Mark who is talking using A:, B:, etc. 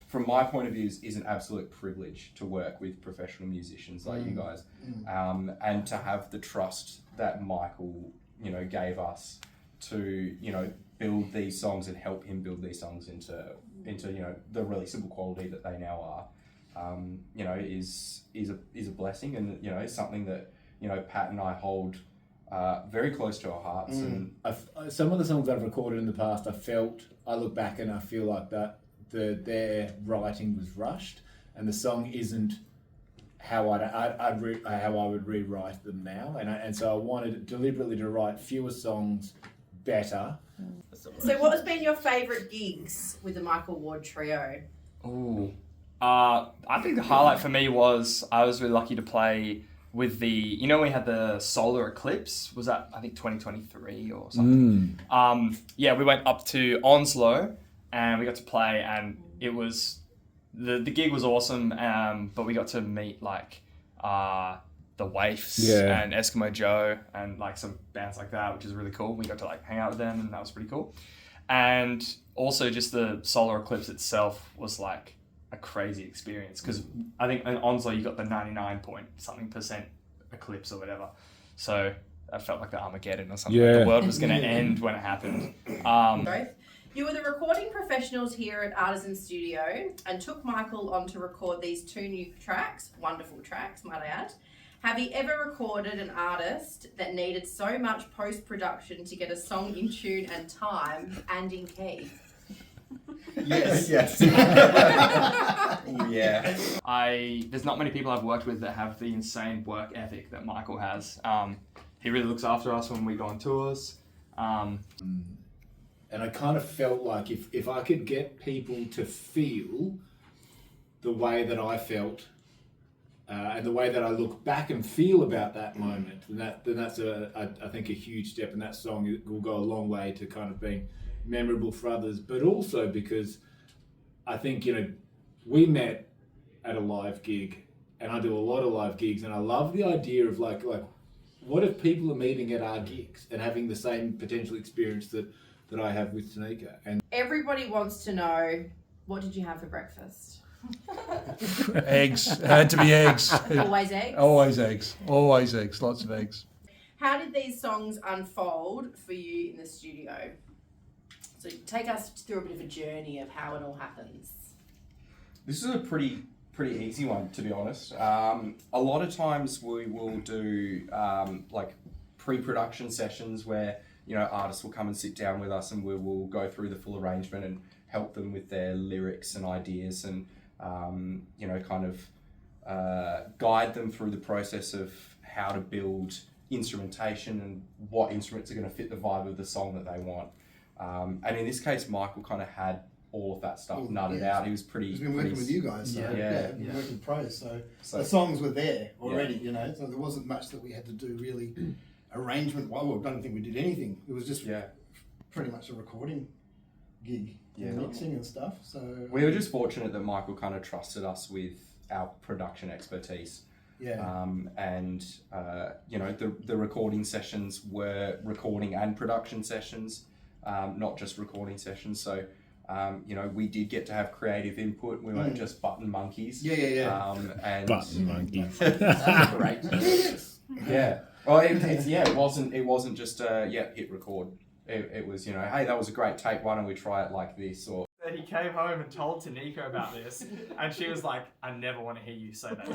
A: from my point of view, is an absolute privilege to work with professional musicians like you guys, and to have the trust that Michael, gave us to, build these songs and help him build these songs into the releasable quality that they now are, is a blessing, and is something that Pat and I hold very close to our hearts. And
B: some of the songs I've recorded in the past, I look back and I feel like that their writing was rushed, and the song isn't how I would rewrite them now, and so I wanted deliberately to write fewer songs better.
C: So what has been your favourite gigs with the Michael Ward Trio?
D: Ooh. I think the highlight for me was I was really lucky to play with we had the solar eclipse. Was that, I think, 2023 or something? We went up to Onslow and we got to play, and it was, the gig was awesome, but we got to meet the Waifs and Eskimo Joe and some bands like that, which is really cool. We got to hang out with them, and that was pretty cool. And also just the solar eclipse itself was a crazy experience, because I think in Onslow you got the 99% eclipse or whatever, so that felt like the Armageddon or something. The world was going to end when it happened.
C: You were the recording professionals here at Artisan Studio and took Michael on to record these 2 new tracks, wonderful tracks, might I add. Have you ever recorded an artist that needed so much post-production to get a song in tune and time and in key?
A: Yes. Yeah.
D: There's not many people I've worked with that have the insane work ethic that Michael has. He really looks after us when we go on tours.
B: And I kind of felt like if I could get people to feel the way that I felt, and the way that I look back and feel about that moment, then that's I think a huge step, and that song will go a long way to kind of being memorable for others. But also because I think we met at a live gig, and I do a lot of live gigs, and I love the idea of like what if people are meeting at our gigs and having the same potential experience that I have with Tanika. And
C: everybody wants to know, what did you have for breakfast?
E: Eggs. It had to be eggs.
C: Always eggs?
E: Always eggs. Always eggs. Lots of eggs.
C: How did these songs unfold for you in the studio? So take us through a bit of a journey of how it all happens.
A: This is a pretty easy one, to be honest. A lot of times we will do pre-production sessions where artists will come and sit down with us, and we will go through the full arrangement and help them with their lyrics and ideas, and guide them through the process of how to build instrumentation and what instruments are going to fit the vibe of the song that they want. And in this case, Michael kind of had all of that stuff nutted out. He was pretty...
F: He's been working with you guys, so been working pros, so the songs were there already, so there wasn't much that we had to do really arrangement. Well, I don't think we did anything. It was just pretty much a recording gig, mixing and stuff. So
A: we were just fortunate that Michael kind of trusted us with our production expertise. The recording sessions were recording and production sessions, not just recording sessions. So we did get to have creative input. We weren't just button monkeys. And
E: button monkeys.
A: Great. Yeah. Well, it wasn't just hit record. It was, hey, that was a great take. Why don't we try it like this? Or
D: He came home and told Tanika about this, and she was like, I never want to hear you say that.